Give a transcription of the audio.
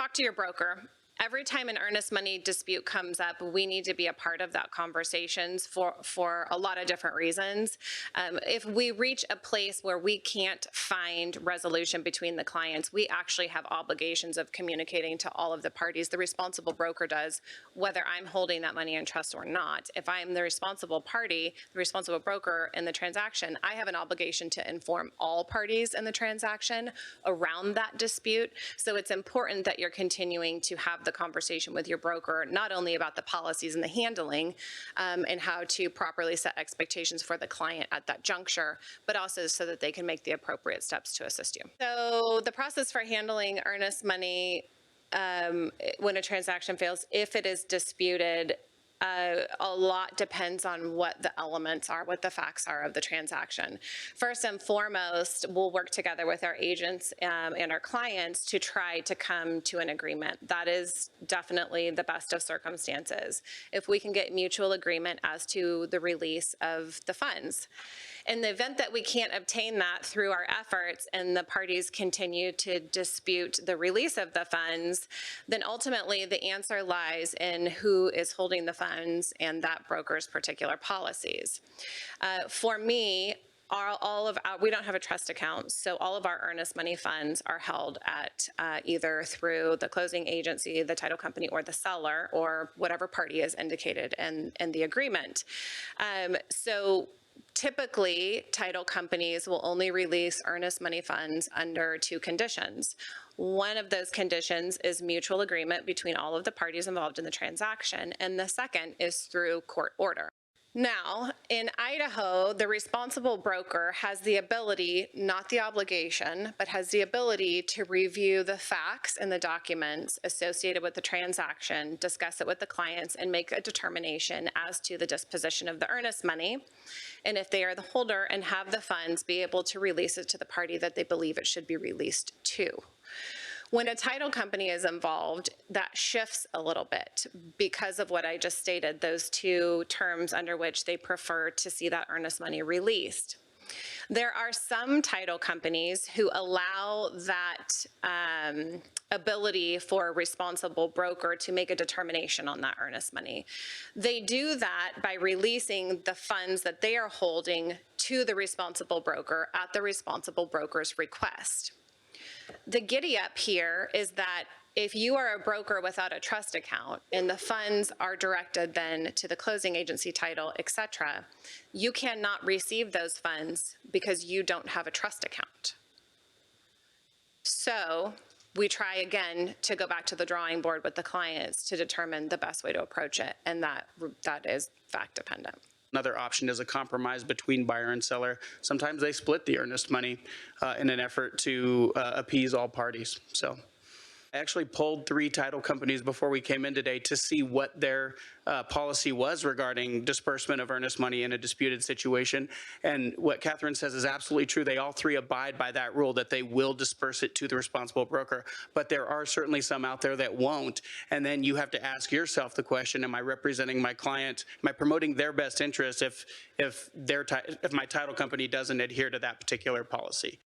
talk to your broker. Every time an earnest money dispute comes up, we need to be a part of that conversations for a lot of different reasons. If we reach a place where we can't find resolution between the clients, we actually have obligations of communicating to all of the parties. The responsible broker does, whether I'm holding that money in trust or not. If I'm the responsible party, the responsible broker in the transaction, I have an obligation to inform all parties in the transaction around that dispute. So it's important that you're continuing to have the conversation with your broker, not only about the policies and the handling and how to properly set expectations for the client at that juncture, but also so that they can make the appropriate steps to assist you. So the process for handling earnest money when a transaction fails, if it is disputed, a lot depends on what the elements are, what the facts are of the transaction. First and foremost, we'll work together with our agents and our clients to try to come to an agreement. That is definitely the best of circumstances. If we can get mutual agreement as to the release of the funds. In the event that we can't obtain that through our efforts and the parties continue to dispute the release of the funds, then ultimately the answer lies in who is holding the funds and that broker's particular policies. For me, we don't have a trust account, so all of our earnest money funds are held at either through the closing agency, the title company, or the seller, or whatever party is indicated in the agreement. So typically, title companies will only release earnest money funds under two conditions. One of those conditions is mutual agreement between all of the parties involved in the transaction, and the second is through court order. Now, in Idaho, the responsible broker has the ability, not the obligation, but has the ability to review the facts and the documents associated with the transaction, discuss it with the clients, and make a determination as to the disposition of the earnest money. And if they are the holder and have the funds, be able to release it to the party that they believe it should be released to. When a title company is involved, that shifts a little bit because of what I just stated, those two terms under which they prefer to see that earnest money released. There are some title companies who allow that ability for a responsible broker to make a determination on that earnest money. They do that by releasing the funds that they are holding to the responsible broker at the responsible broker's request. The giddy up here is that if you are a broker without a trust account and the funds are directed then to the closing agency, title, etc., you cannot receive those funds because you don't have a trust account. So we try again to go back to the drawing board with the clients to determine the best way to approach it, and that is fact dependent. Another option is a compromise between buyer and seller. Sometimes they split the earnest money in an effort to appease all parties. So I actually polled 3 title companies before we came in today to see what their policy was regarding disbursement of earnest money in a disputed situation. And what Catherine says is absolutely true. They all 3 abide by that rule that they will disperse it to the responsible broker. But there are certainly some out there that won't. And then you have to ask yourself the question, am I representing my client? Am I promoting their best interest if my title company doesn't adhere to that particular policy?